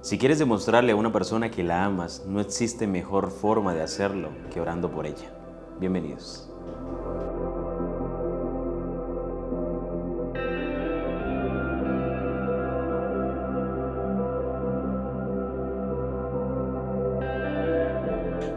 Si quieres demostrarle a una persona que la amas, no existe mejor forma de hacerlo que orando por ella. Bienvenidos.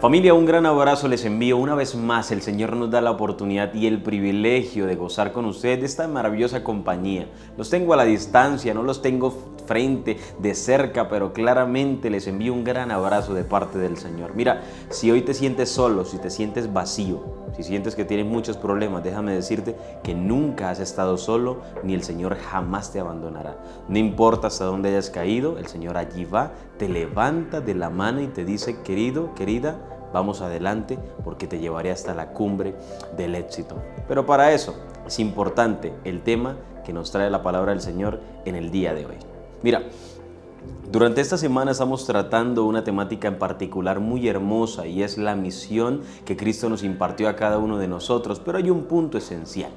Familia, un gran abrazo les envío. Una vez más, el Señor nos da la oportunidad y el privilegio de gozar con ustedes de esta maravillosa compañía. Los tengo a la distancia, no los tengo frente, de cerca, pero claramente les envío un gran abrazo de parte del Señor. Mira, si hoy te sientes solo, si te sientes vacío, si sientes que tienes muchos problemas, déjame decirte que nunca has estado solo, ni el Señor jamás te abandonará. No importa hasta dónde hayas caído, el Señor allí va, te levanta de la mano y te dice, querido, querida, vamos adelante porque te llevaré hasta la cumbre del éxito. Pero para eso es importante el tema que nos trae la palabra del Señor en el día de hoy. Mira, durante esta semana estamos tratando una temática en particular muy hermosa y es la misión que Cristo nos impartió a cada uno de nosotros, pero hay un punto esencial.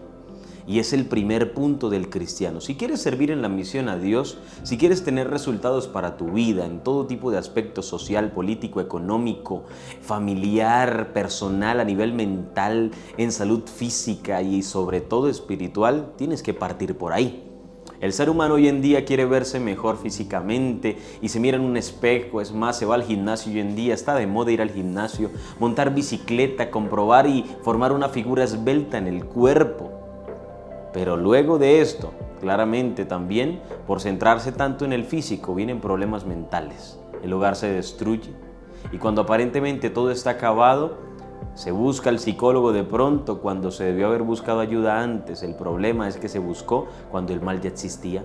Y es el primer punto del cristiano. Si quieres servir en la misión a Dios, si quieres tener resultados para tu vida en todo tipo de aspectos social, político, económico, familiar, personal, a nivel mental, en salud física y sobre todo espiritual, tienes que partir por ahí. El ser humano hoy en día quiere verse mejor físicamente y se mira en un espejo, es más, se va al gimnasio hoy en día, está de moda ir al gimnasio, montar bicicleta, comprobar y formar una figura esbelta en el cuerpo. Pero luego de esto, claramente también, por centrarse tanto en el físico, vienen problemas mentales. El hogar se destruye y cuando aparentemente todo está acabado, se busca al psicólogo de pronto cuando se debió haber buscado ayuda antes. El problema es que se buscó cuando el mal ya existía.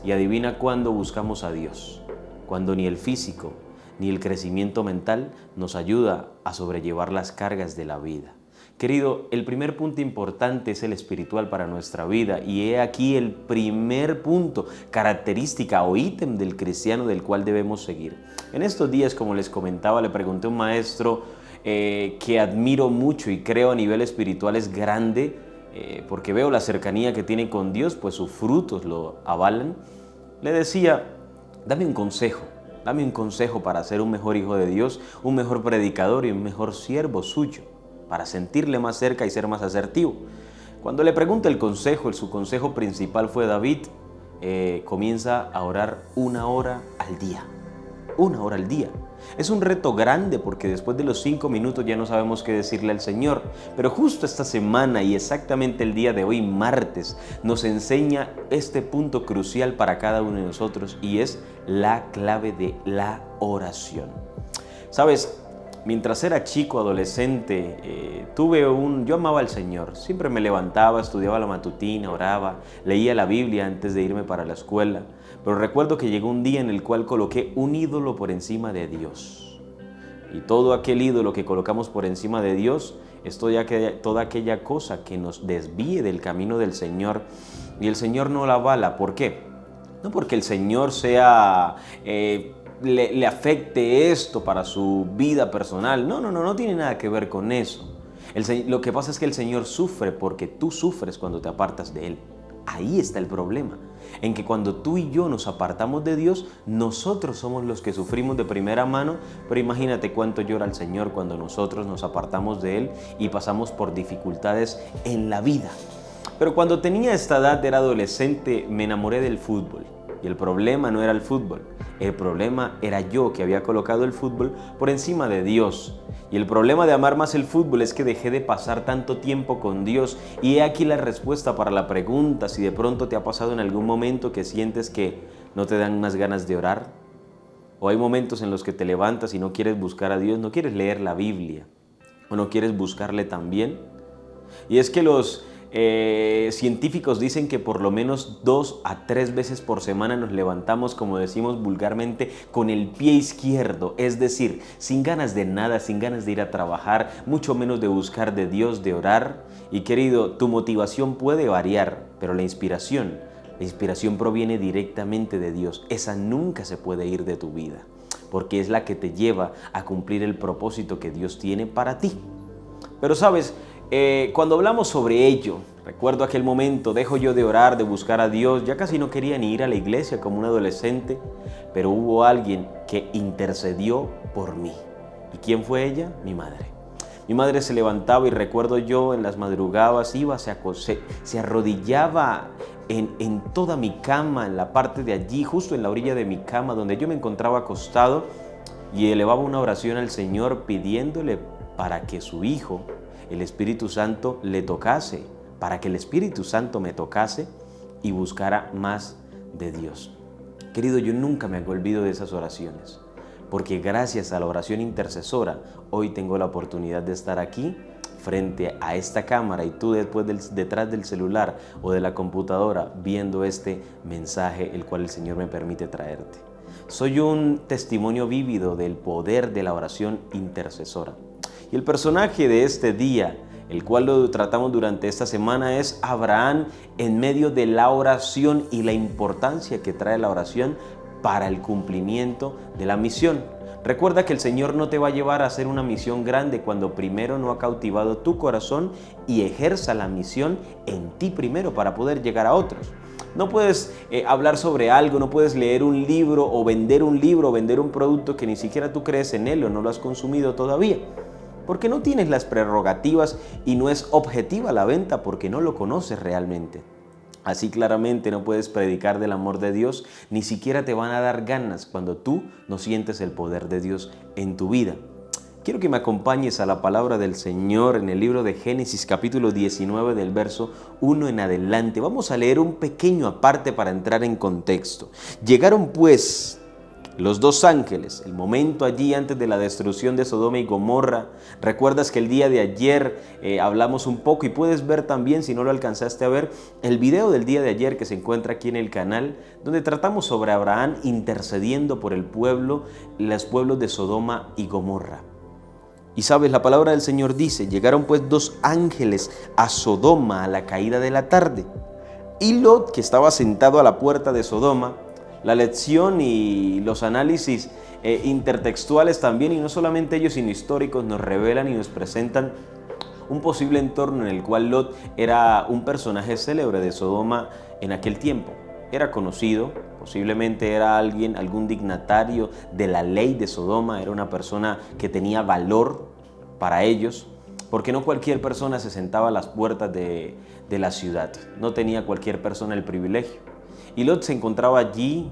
Y adivina cuándo buscamos a Dios, cuando ni el físico ni el crecimiento mental nos ayuda a sobrellevar las cargas de la vida. Querido, el primer punto importante es el espiritual para nuestra vida y he aquí el primer punto, característica o ítem del cristiano del cual debemos seguir. En estos días, como les comentaba, le pregunté a un maestro que admiro mucho y creo a nivel espiritual es grande porque veo la cercanía que tiene con Dios, pues sus frutos lo avalan. Le decía, dame un consejo para ser un mejor hijo de Dios, un mejor predicador y un mejor siervo suyo, para sentirle más cerca y ser más asertivo. Cuando le pregunté el consejo, su consejo principal fue David, comienza a orar 1 hora al día. 1 hora al día. Es un reto grande porque después de los 5 minutos ya no sabemos qué decirle al Señor. Pero justo esta semana y exactamente el día de hoy, martes, nos enseña este punto crucial para cada uno de nosotros y es la clave de la oración. ¿Sabes? Mientras era chico, adolescente, yo amaba al Señor. Siempre me levantaba, estudiaba la matutina, oraba, leía la Biblia antes de irme para la escuela. Pero recuerdo que llegó un día en el cual coloqué un ídolo por encima de Dios. Y todo aquel ídolo que colocamos por encima de Dios es toda aquella cosa que nos desvíe del camino del Señor. Y el Señor no la avala. ¿Por qué? No porque el Señor sea... Le afecte esto para su vida personal. No tiene nada que ver con eso. Lo que pasa es que el Señor sufre porque tú sufres cuando te apartas de Él. Ahí está el problema, en que cuando tú y yo nos apartamos de Dios, nosotros somos los que sufrimos de primera mano, pero imagínate cuánto llora el Señor cuando nosotros nos apartamos de Él y pasamos por dificultades en la vida. Pero cuando tenía esta edad, era adolescente, me enamoré del fútbol. Y el problema no era el fútbol, el problema era yo que había colocado el fútbol por encima de Dios. Y el problema de amar más el fútbol es que dejé de pasar tanto tiempo con Dios. Y he aquí la respuesta para la pregunta, si de pronto te ha pasado en algún momento que sientes que no te dan más ganas de orar. O hay momentos en los que te levantas y no quieres buscar a Dios, no quieres leer la Biblia o no quieres buscarle también. Y es que los científicos dicen que por lo menos 2 a 3 veces por semana nos levantamos, como decimos vulgarmente, con el pie izquierdo, es decir, sin ganas de nada, sin ganas de ir a trabajar, mucho menos de buscar de Dios, de orar. Y querido, tu motivación puede variar, pero la inspiración proviene directamente de Dios. Esa nunca se puede ir de tu vida, porque es la que te lleva a cumplir el propósito que Dios tiene para ti. Pero sabes, cuando hablamos sobre ello, recuerdo aquel momento, dejo yo de orar, de buscar a Dios, ya casi no quería ni ir a la iglesia como un adolescente, pero hubo alguien que intercedió por mí. ¿Y quién fue ella? Mi madre. Mi madre se levantaba y recuerdo yo en las madrugadas iba, se arrodillaba en toda mi cama, en la parte de allí, justo en la orilla de mi cama donde yo me encontraba acostado, y elevaba una oración al Señor pidiéndole para que su Hijo, el Espíritu Santo, le tocase, para que el Espíritu Santo me tocase y buscara más de Dios. Querido, yo nunca me olvido de esas oraciones, porque gracias a la oración intercesora, hoy tengo la oportunidad de estar aquí frente a esta cámara y tú detrás del celular o de la computadora viendo este mensaje, el cual el Señor me permite traerte. Soy un testimonio vívido del poder de la oración intercesora. Y el personaje de este día, el cual lo tratamos durante esta semana, es Abraham en medio de la oración y la importancia que trae la oración para el cumplimiento de la misión. Recuerda que el Señor no te va a llevar a hacer una misión grande cuando primero no ha cautivado tu corazón y ejerza la misión en ti primero para poder llegar a otros. No puedes hablar sobre algo, no puedes leer un libro o vender un producto que ni siquiera tú crees en él o no lo has consumido todavía. Porque no tienes las prerrogativas y no es objetiva la venta porque no lo conoces realmente. Así claramente no puedes predicar del amor de Dios, ni siquiera te van a dar ganas cuando tú no sientes el poder de Dios en tu vida. Quiero que me acompañes a la palabra del Señor en el libro de Génesis capítulo 19 del verso 1 en adelante. Vamos a leer un pequeño aparte para entrar en contexto. Llegaron pues los dos ángeles, el momento allí antes de la destrucción de Sodoma y Gomorra. Recuerdas que el día de ayer hablamos un poco y puedes ver también, si no lo alcanzaste a ver, el video del día de ayer que se encuentra aquí en el canal, donde tratamos sobre Abraham intercediendo por el pueblo, los pueblos de Sodoma y Gomorra. Y sabes, la palabra del Señor dice, llegaron pues dos ángeles a Sodoma a la caída de la tarde. Y Lot, que estaba sentado a la puerta de Sodoma, la lección y los análisis intertextuales también, y no solamente ellos, sino históricos, nos revelan y nos presentan un posible entorno en el cual Lot era un personaje célebre de Sodoma en aquel tiempo. Era conocido, posiblemente era algún dignatario de la ley de Sodoma, era una persona que tenía valor para ellos, porque no cualquier persona se sentaba a las puertas de la ciudad, no tenía cualquier persona el privilegio. Y Lot se encontraba allí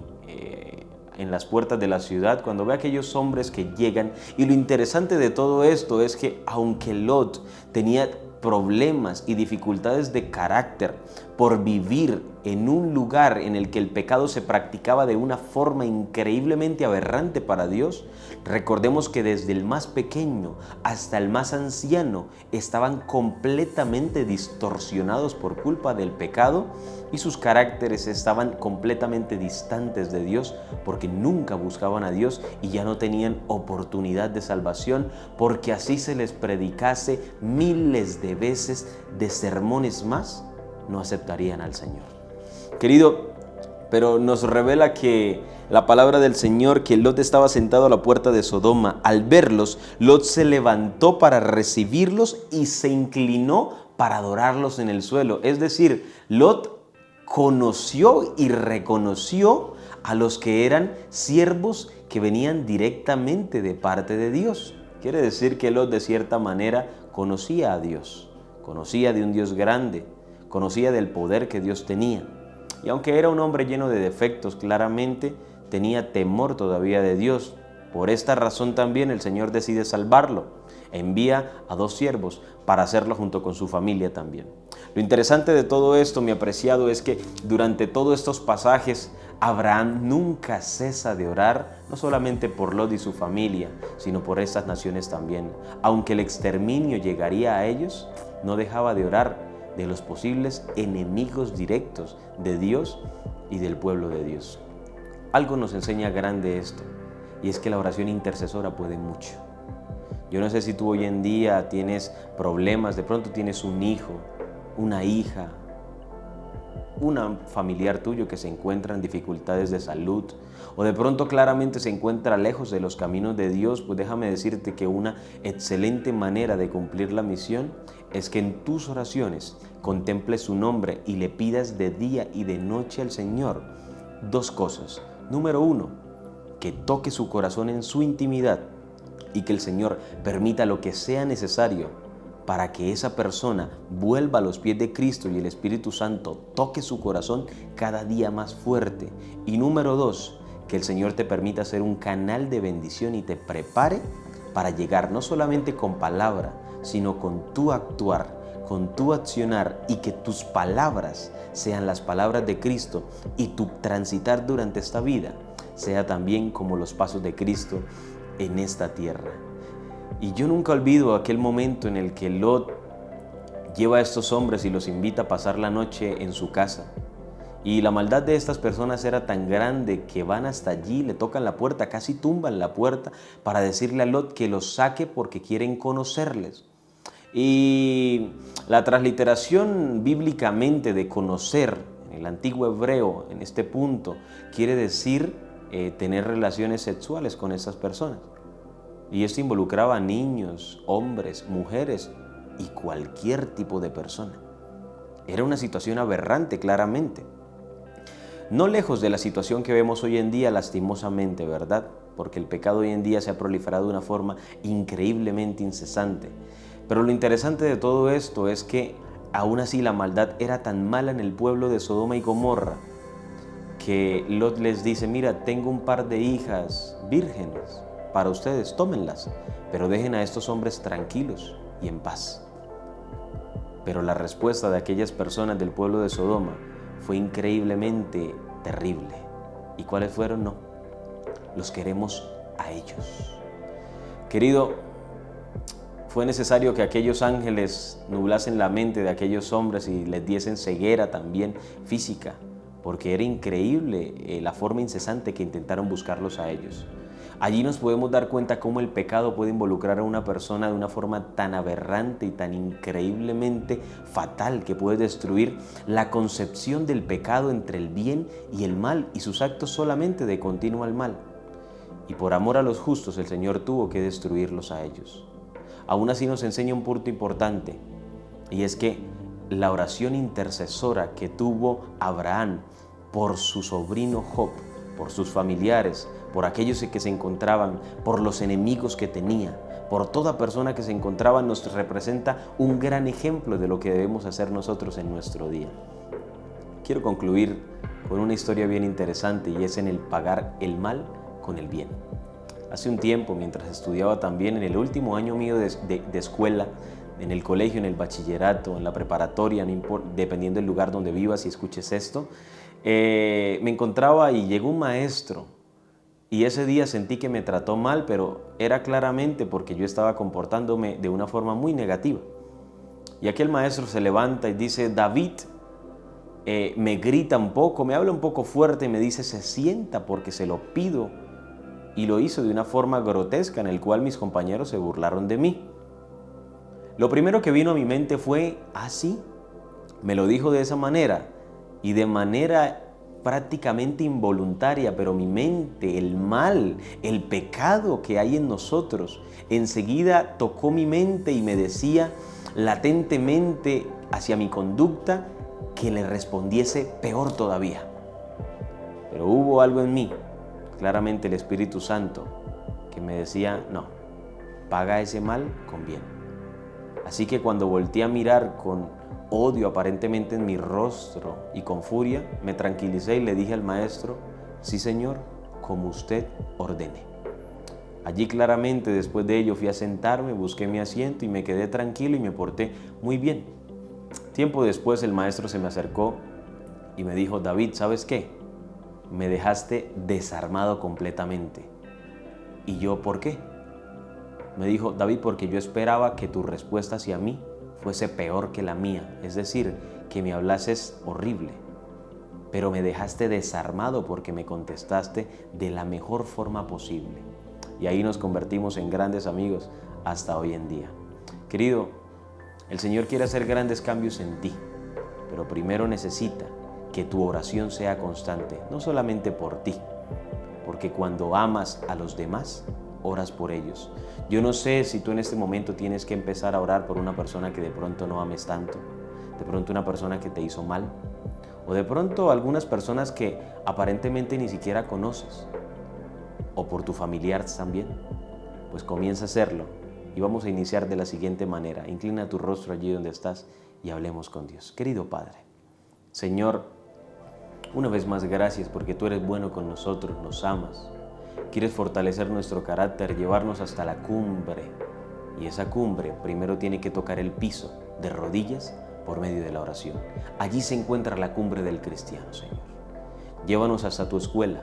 en las puertas de la ciudad cuando ve a aquellos hombres que llegan. Y lo interesante de todo esto es que aunque Lot tenía problemas y dificultades de carácter por vivir en un lugar en el que el pecado se practicaba de una forma increíblemente aberrante para Dios, recordemos que desde el más pequeño hasta el más anciano estaban completamente distorsionados por culpa del pecado y sus caracteres estaban completamente distantes de Dios porque nunca buscaban a Dios y ya no tenían oportunidad de salvación, porque así se les predicase miles de veces de sermones más, no aceptarían al Señor. Querido, pero nos revela que la palabra del Señor, que Lot estaba sentado a la puerta de Sodoma. Al verlos, Lot se levantó para recibirlos y se inclinó para adorarlos en el suelo. Es decir, Lot conoció y reconoció a los que eran siervos que venían directamente de parte de Dios. Quiere decir que Lot de cierta manera conocía a Dios, conocía de un Dios grande, conocía del poder que Dios tenía. Y aunque era un hombre lleno de defectos, claramente tenía temor todavía de Dios. Por esta razón también el Señor decide salvarlo. Envía a dos siervos para hacerlo junto con su familia también. Lo interesante de todo esto, mi apreciado, es que durante todos estos pasajes, Abraham nunca cesa de orar, no solamente por Lot y su familia, sino por estas naciones también. Aunque el exterminio llegaría a ellos, no dejaba de orar de los posibles enemigos directos de Dios y del pueblo de Dios. Algo nos enseña grande esto, y es que la oración intercesora puede mucho. Yo no sé si tú hoy en día tienes problemas, de pronto tienes un hijo, una hija, un familiar tuyo que se encuentra en dificultades de salud, o de pronto claramente se encuentra lejos de los caminos de Dios, pues déjame decirte que una excelente manera de cumplir la misión es que en tus oraciones contemples su nombre y le pidas de día y de noche al Señor dos cosas. Número uno, que toque su corazón en su intimidad y que el Señor permita lo que sea necesario para que esa persona vuelva a los pies de Cristo y el Espíritu Santo toque su corazón cada día más fuerte. Y número 2, que el Señor te permita ser un canal de bendición y te prepare para llegar no solamente con palabra, sino con tu actuar, con tu accionar, y que tus palabras sean las palabras de Cristo y tu transitar durante esta vida sea también como los pasos de Cristo en esta tierra. Y yo nunca olvido aquel momento en el que Lot lleva a estos hombres y los invita a pasar la noche en su casa. Y la maldad de estas personas era tan grande que van hasta allí, le tocan la puerta, casi tumban la puerta para decirle a Lot que los saque porque quieren conocerles. Y la transliteración bíblicamente de conocer, en el antiguo hebreo, en este punto, quiere decir tener relaciones sexuales con estas personas. Y esto involucraba a niños, hombres, mujeres y cualquier tipo de persona. Era una situación aberrante, claramente. No lejos de la situación que vemos hoy en día, lastimosamente, ¿verdad? Porque el pecado hoy en día se ha proliferado de una forma increíblemente incesante. Pero lo interesante de todo esto es que aún así la maldad era tan mala en el pueblo de Sodoma y Gomorra que Lot les dice: mira, tengo un par de hijas vírgenes para ustedes, tómenlas, pero dejen a estos hombres tranquilos y en paz. Pero la respuesta de aquellas personas del pueblo de Sodoma fue increíblemente terrible. ¿Y cuáles fueron? No, los queremos a ellos. Querido, fue necesario que aquellos ángeles nublasen la mente de aquellos hombres y les diesen ceguera también física, porque era increíble la forma incesante que intentaron buscarlos a ellos. Allí nos podemos dar cuenta cómo el pecado puede involucrar a una persona de una forma tan aberrante y tan increíblemente fatal que puede destruir la concepción del pecado entre el bien y el mal y sus actos solamente de continuo al mal. Y por amor a los justos el Señor tuvo que destruirlos a ellos. Aún así nos enseña un punto importante, y es que la oración intercesora que tuvo Abraham por su sobrino Job, por sus familiares, por aquellos que se encontraban, por los enemigos que tenía, por toda persona que se encontraba, nos representa un gran ejemplo de lo que debemos hacer nosotros en nuestro día. Quiero concluir con una historia bien interesante, y es en el pagar el mal con el bien. Hace un tiempo, mientras estudiaba también en el último año mío de escuela, en el colegio, en el bachillerato, en la preparatoria, no importa, dependiendo del lugar donde vivas y escuches esto, me encontraba y llegó un maestro, y ese día sentí que me trató mal, pero era claramente porque yo estaba comportándome de una forma muy negativa. Y aquel maestro se levanta y dice: David, me grita un poco, me habla un poco fuerte y me dice: se sienta porque se lo pido. Y lo hizo de una forma grotesca en el cual mis compañeros se burlaron de mí. Lo primero que vino a mi mente fue: ¿ah, sí? Me lo dijo de esa manera, y de manera prácticamente involuntaria, pero mi mente, el mal, el pecado que hay en nosotros, enseguida tocó mi mente y me decía latentemente hacia mi conducta que le respondiese peor todavía. Pero hubo algo en mí, claramente el Espíritu Santo, que me decía: no, paga ese mal con bien. Así que cuando volteé a mirar con odio aparentemente en mi rostro y con furia, me tranquilicé y le dije al maestro: sí, señor, como usted ordene. Allí claramente, después de ello, fui a sentarme, busqué mi asiento y me quedé tranquilo y me porté muy bien. Tiempo después el maestro se me acercó y me dijo: David, ¿sabes qué? Me dejaste desarmado completamente. Y yo: ¿por qué? Me dijo: David, porque yo esperaba que tu respuesta hacia mí fuese peor que la mía, es decir, que me hablases horrible, pero me dejaste desarmado porque me contestaste de la mejor forma posible. Y ahí nos convertimos en grandes amigos hasta hoy en día. Querido, el Señor quiere hacer grandes cambios en ti, pero primero necesita que tu oración sea constante, no solamente por ti, porque cuando amas a los demás, oras por ellos. Yo no sé si tú en este momento tienes que empezar a orar por una persona que de pronto no ames tanto, de pronto una persona que te hizo mal, o de pronto algunas personas que aparentemente ni siquiera conoces. ¿O por tu familiar también? Pues comienza a hacerlo y vamos a iniciar de la siguiente manera. Inclina tu rostro allí donde estás y hablemos con Dios. Querido Padre, Señor, una vez más gracias porque tú eres bueno con nosotros, nos amas. Quieres fortalecer nuestro carácter, llevarnos hasta la cumbre. Y esa cumbre primero tiene que tocar el piso de rodillas por medio de la oración. Allí se encuentra la cumbre del cristiano, Señor. Llévanos hasta tu escuela,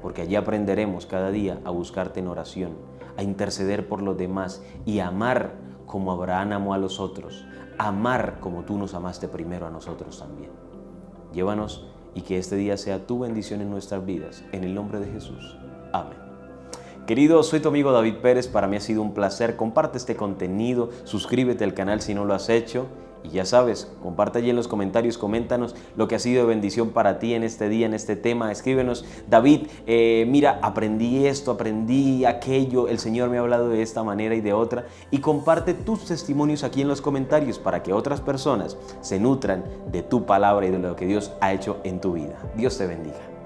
porque allí aprenderemos cada día a buscarte en oración, a interceder por los demás y a amar como Abraham amó a los otros, amar como tú nos amaste primero a nosotros también. Llévanos y que este día sea tu bendición en nuestras vidas, en el nombre de Jesús. Amén. Querido, soy tu amigo David Pérez, para mí ha sido un placer. Comparte este contenido, suscríbete al canal si no lo has hecho. Y ya sabes, comparte allí en los comentarios, coméntanos lo que ha sido de bendición para ti en este día, en este tema. Escríbenos, David, mira, aprendí esto, aprendí aquello, el Señor me ha hablado de esta manera y de otra. Y comparte tus testimonios aquí en los comentarios para que otras personas se nutran de tu palabra y de lo que Dios ha hecho en tu vida. Dios te bendiga.